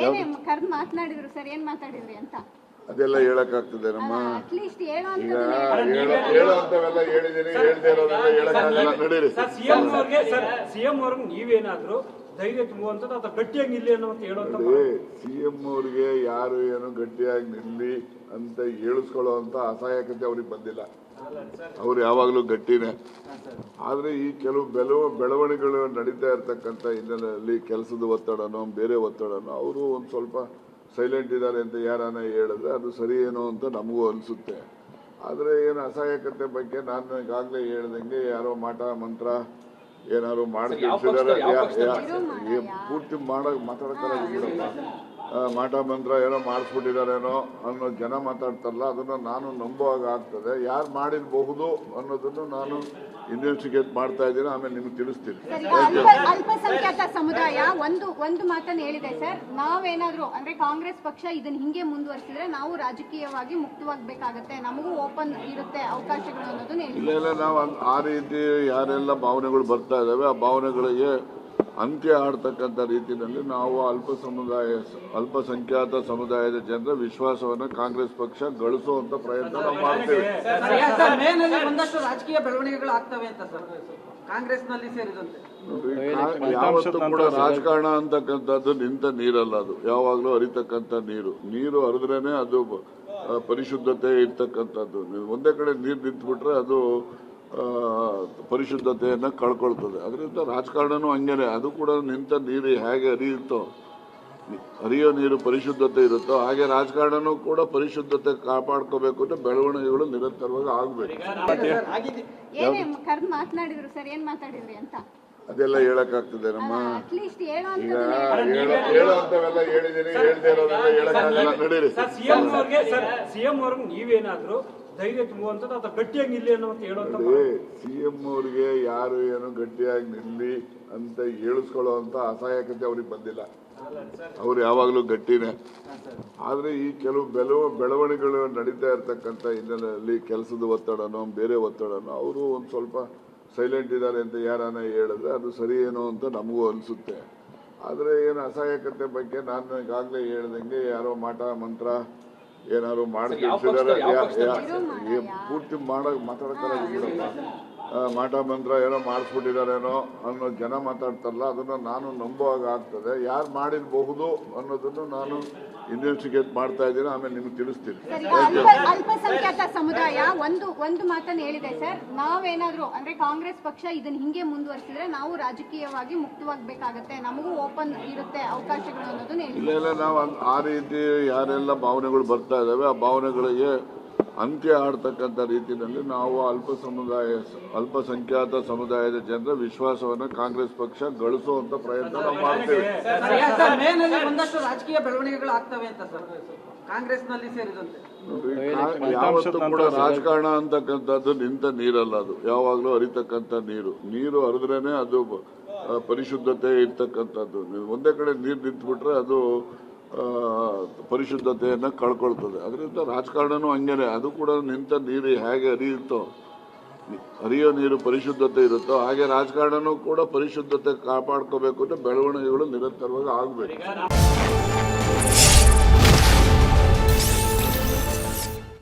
ಏನೇ ಕರೆದು ಮಾತನಾಡಿದ್ರು ಸರ್, ಏನ್ ಮಾತಾಡಿದ್ರಿ ಅಂತ ಅದೆಲ್ಲ ಹೇಳಕ್ಕಾಗ್ತದೆ ನಮ್ಮ ಅಟ್ಲೀಸ್ಟ್ ಈಗ ಹೇಳುವಂತವೆಲ್ಲ ಹೇಳಿದೀನಿ, ಹೇಳ್ದೇ ಇರೋದೆಲ್ಲ ಹೇಳಕ್ಕಾಗಲ್ಲ. ನಡೀರಿ ಸಿಎಂ ಅವ್ರಿಗೆ ನೀವೇನಾದ್ರೂ ಧೈರ್ಯ ತುಂಬುವಂಥದ್ದು ಅಥವಾ ಗಟ್ಟಿಯಾಗಿ ನಿಲ್ಲಿ ಅನ್ನೋಂತ ಹೇಳುವಂತ ಸಿಎಂ ಅವ್ರಿಗೆ ಯಾರು ಏನು ಗಟ್ಟಿಯಾಗಿ ನಿಲ್ಲಿ ಅಂತ ಹೇಳಿಸ್ಕೊಳ್ಳುವಂತ ಅಸಹಾಯಕತೆ ಅವ್ರಿಗೆ ಬಂದಿಲ್ಲ. ಅವ್ರು ಯಾವಾಗ್ಲೂ ಗಟ್ಟಿನೇ. ಆದ್ರೆ ಈ ಕೆಲವು ಬೆಳವಣಿಗೆಗಳು ನಡೀತಾ ಇರ್ತಕ್ಕಂಥ ಹಿನ್ನೆಲೆಯಲ್ಲಿ ಕೆಲಸದ ಒತ್ತಡನೋ ಬೇರೆ ಒತ್ತಡನೋ ಅವರು ಒಂದ್ ಸ್ವಲ್ಪ ಸೈಲೆಂಟ್ ಇದ್ದಾರೆ ಅಂತ ಯಾರನ್ನ ಹೇಳಿದ್ರೆ ಅದು ಸರಿ ಏನೋ ಅಂತ ನಮಗೂ ಅನಿಸುತ್ತೆ. ಆದರೆ ಏನು ಅಸಹಾಯಕತೆ ಬಗ್ಗೆ ನಾನು ಈಗಾಗಲೇ ಹೇಳ್ದಂಗೆ ಯಾರೋ ಮಾಟ ಮಂತ್ರ ಏನಾದ್ರು ಮಾಡ್ತಿದ್ದಾರೆ, ಪೂರ್ತಿ ಮಾತಾಡಕ್ಕಾಗಿಲ್ಲಪ್ಪ. ಮಾಟ ಮಂತ್ರ ಏನೋ ಮಾಡಿಸ್ಬಿಟ್ಟಿದಾರೇನೋ ಅನ್ನೋ ಜನ ಮಾತಾಡ್ತಾರಲ್ಲ, ಅದನ್ನ ನಾನು ನಂಬುವಾಗ ಆಗ್ತದೆ. ಯಾರು ಮಾಡಿರಬಹುದು ಅನ್ನೋದನ್ನು ನಾನು ಇನ್ವೆಸ್ಟಿಗೇಟ್ ಮಾಡ್ತಾ ಇದ್ದೀನಿ, ಆಮೇಲೆ ನಿಮ್ಗೆ ತಿಳಿಸ್ತೀನಿ. ಅಲ್ಪಸಂಖ್ಯಾತ ಸಮುದಾಯ ಒಂದು ಮಾತನ್ನು ಹೇಳಿದೆ ಸರ್, ನಾವೇನಾದ್ರೂ ಅಂದ್ರೆ ಕಾಂಗ್ರೆಸ್ ಪಕ್ಷ ಇದನ್ನ ಹಿಂಗೆ ಮುಂದುವರಿಸಿದ್ರೆ ನಾವು ರಾಜಕೀಯವಾಗಿ ಮುಕ್ತವಾಗಬೇಕಾಗತ್ತೆ, ನಮಗೂ ಓಪನ್ ಇರುತ್ತೆ ಅವಕಾಶಗಳು ಅನ್ನೋದನ್ನ ಹೇಳಿದೆ. ಇಲ್ಲ, ನಾವು ಆ ರೀತಿ ಯಾರೆಲ್ಲ ಭಾವನೆಗಳು ಬರ್ತಾ ಇದಾವೆ ಆ ಭಾವನೆಗಳಿಗೆ ಅಂತ್ಯ ಆಡ್ತಕ್ಕಂಥ ರೀತಿಯಲ್ಲಿ ನಾವು ಅಲ್ಪಸಂಖ್ಯಾತ ಸಮುದಾಯದ ಜನರ ವಿಶ್ವಾಸವನ್ನ ಕಾಂಗ್ರೆಸ್ ಪಕ್ಷ ಗಳಿಸುವಂತ ಪ್ರಯತ್ನ ನಾವು ಮಾಡ್ತೇವೆ. ಒಂದಷ್ಟು ರಾಜಕೀಯ ಬೆಳವಣಿಗೆಗಳು ಆಗ್ತವೆ ಅಂತ ಸರ್, ಕಾಂಗ್ರೆಸ್ನಲ್ಲಿ ಸೇರಿದಂತೆ. ಯಾವತ್ತೂ ಕೂಡ ರಾಜಕಾರಣ ಅಂತಕ್ಕಂಥದ್ದು ನಿಂತ ನೀರಲ್ಲ, ಅದು ಯಾವಾಗ್ಲೂ ಹರಿತಕ್ಕಂಥ ನೀರು ಹರಿದ್ರೇನೆ ಅದು ಪರಿಶುದ್ಧತೆ ಇರ್ತಕ್ಕಂಥದ್ದು. ಒಂದೇ ಕಡೆ ನೀರು ನಿಂತ್ಬಿಟ್ರೆ ಅದು ಪರಿಶುದ್ಧತೆಯನ್ನ ಕಳ್ಕೊಳ್ತದೆ. ಅದರಿಂದ ರಾಜಕಾರಣನೂ ಹಂಗೇನೆ, ಅದು ಕೂಡ ನಿಂತ ನೀರು ಹೇಗೆ ಹರಿಯೋ ನೀರು ಪರಿಶುದ್ಧತೆ ಇರುತ್ತೋ ಹಾಗೆ ರಾಜಕಾರಣನೂ ಕೂಡ ಪರಿಶುದ್ಧತೆ ಕಾಪಾಡ್ಕೋಬೇಕು ಅಂತ ಬೆಳವಣಿಗೆಗಳು ನಿರಂತರವಾಗಿ ಆಗ್ಬೇಕು. ಏನೇ ಕರೆದು ಮಾತನಾಡಿದ್ರು ಸರ್, ಏನ್ ಮಾತಾಡಿದ್ರಿ ಅಂತ ಅದೆಲ್ಲ ಹೇಳಕ್ಕಾಗ್ತದೆ ನಮ್ಮ ಅಟ್ಲೀಸ್ಟ್ ಈಗ ಹೇಳುವಂತವೆಲ್ಲ ಹೇಳಿದೀನಿ, ಹೇಳ್ದೇ ಇರೋದೆಲ್ಲ ಹೇಳಕ್ಕಾಗಲ್ಲ. ನಡೀರಿ ಸಿಎಂ ಅವ್ರಿಗೆ ನೀವೇನಾದ್ರೂ ಧೈರ್ಯ ತುಂಬುವಂಥದ್ದು ಅಥವಾ ಗಟ್ಟಿಯಾಗಿ ನಿಲ್ಲಿ ಅನ್ನೋಂತ ಹೇಳುವಂತ ಸಿಎಂ ಅವ್ರಿಗೆ ಯಾರು ಏನು ಗಟ್ಟಿಯಾಗಿ ನಿಲ್ಲಿ ಅಂತ ಹೇಳಿಸ್ಕೊಳ್ಳುವಂತ ಅಸಹಾಯಕತೆ ಅವ್ರಿಗೆ ಬಂದಿಲ್ಲ. ಅವ್ರು ಯಾವಾಗ್ಲೂ ಗಟ್ಟಿನೇ. ಆದ್ರೆ ಈ ಕೆಲವು ಬೆಳವಣಿಗೆಗಳು ನಡೀತಾ ಇರ್ತಕ್ಕಂಥ ಹಿನ್ನೆಲೆಯಲ್ಲಿ ಕೆಲಸದ ಒತ್ತಡನೋ ಬೇರೆ ಒತ್ತಡನೋ ಅವರು ಒಂದ್ ಸ್ವಲ್ಪ ಸೈಲೆಂಟ್ ಇದ್ದಾರೆ ಅಂತ ಯಾರನ್ನ ಹೇಳಿದ್ರೆ ಅದು ಸರಿ ಏನೋ ಅಂತ ನಮಗೂ ಅನಿಸುತ್ತೆ. ಆದರೆ ಏನು ಅಸಹಾಯಕತೆ ಬಗ್ಗೆ ನಾನು ಈಗಾಗಲೇ ಹೇಳ್ದಂಗೆ ಯಾರೋ ಮಾಟ ಮಂತ್ರ ಏನಾದ್ರು ಮಾಡ್ತಿದ್ದಾರೆ, ಪೂರ್ತಿ ಮಾತಾಡಕ್ಕಾಗಿಲ್ಲಪ್ಪ. ಮಾಟ ಮಂತ್ರ ಏನೋ ಮಾಡಿಸ್ಬಿಟ್ಟಿದಾರೇನೋ ಅನ್ನೋ ಜನ ಮಾತಾಡ್ತಾರಲ್ಲ, ಅದನ್ನ ನಾನು ನಂಬುವಾಗ ಆಗ್ತದೆ. ಯಾರು ಮಾಡಿರಬಹುದು ಅನ್ನೋದನ್ನು ನಾನು ಇನ್ವೆಸ್ಟಿಗೇಟ್ ಮಾಡ್ತಾ ಇದ್ದೀನಿ, ಆಮೇಲೆ ನಿಮ್ಗೆ ತಿಳಿಸ್ತೀನಿ. ಅಲ್ಪಸಂಖ್ಯಾತ ಸಮುದಾಯ ಒಂದು ಮಾತನ್ನು ಹೇಳಿದೆ ಸರ್, ನಾವೇನಾದ್ರೂ ಅಂದ್ರೆ ಕಾಂಗ್ರೆಸ್ ಪಕ್ಷ ಇದನ್ನ ಹಿಂಗೆ ಮುಂದುವರಿಸಿದ್ರೆ ನಾವು ರಾಜಕೀಯವಾಗಿ ಮುಕ್ತವಾಗಬೇಕಾಗತ್ತೆ, ನಮಗೂ ಓಪನ್ ಇರುತ್ತೆ ಅವಕಾಶಗಳು ಅನ್ನೋದನ್ನ ಹೇಳಿದೆ. ಇಲ್ಲ, ನಾವು ಆ ರೀತಿ ಯಾರೆಲ್ಲ ಭಾವನೆಗಳು ಬರ್ತಾ ಇದಾವೆ ಆ ಭಾವನೆಗಳಿಗೆ ಅಂತ್ಯ ಆಡ್ತಕ್ಕಂಥ ರೀತಿಯಲ್ಲಿ ನಾವು ಅಲ್ಪಸಂಖ್ಯಾತ ಸಮುದಾಯದ ಜನರ ವಿಶ್ವಾಸವನ್ನ ಕಾಂಗ್ರೆಸ್ ಪಕ್ಷ ಗಳಿಸುವಂತ ಪ್ರಯತ್ನ ನಾವು ಮಾಡ್ತೇವೆ. ಒಂದಷ್ಟು ರಾಜಕೀಯ ಬೆಳವಣಿಗೆಗಳು ಆಗ್ತವೆ ಅಂತ ಸರ್, ಕಾಂಗ್ರೆಸ್ನಲ್ಲಿ ಸೇರಿದಂತೆ. ಯಾವತ್ತೂ ಕೂಡ ರಾಜಕಾರಣ ಅಂತಕ್ಕಂಥದ್ದು ನಿಂತ ನೀರಲ್ಲ, ಅದು ಯಾವಾಗ್ಲೂ ಹರಿತಕ್ಕಂಥ ನೀರು ಹರಿದ್ರೇನೆ ಅದು ಪರಿಶುದ್ಧತೆ ಇರ್ತಕ್ಕಂಥದ್ದು. ಒಂದೇ ಕಡೆ ನೀರು ನಿಂತ್ಬಿಟ್ರೆ ಅದು ಪರಿಶುದ್ಧತೆಯನ್ನ ಕಳ್ಕೊಳ್ತದೆ. ಅದರಿಂದ ರಾಜಕಾರಣನೂ ಹಂಗೇನೆ, ಅದು ಕೂಡ ನಿಂತ ನೀರು ಹೇಗೆ ಹರಿಯೋ ನೀರು ಪರಿಶುದ್ಧತೆ ಇರುತ್ತೋ ಹಾಗೆ ರಾಜಕಾರಣನೂ ಕೂಡ ಪರಿಶುದ್ಧತೆ ಕಾಪಾಡ್ಕೋಬೇಕು ಅಂತ ಬೆಳವಣಿಗೆಗಳು ನಿರಂತರವಾಗಿ ಆಗ್ಬೇಕು.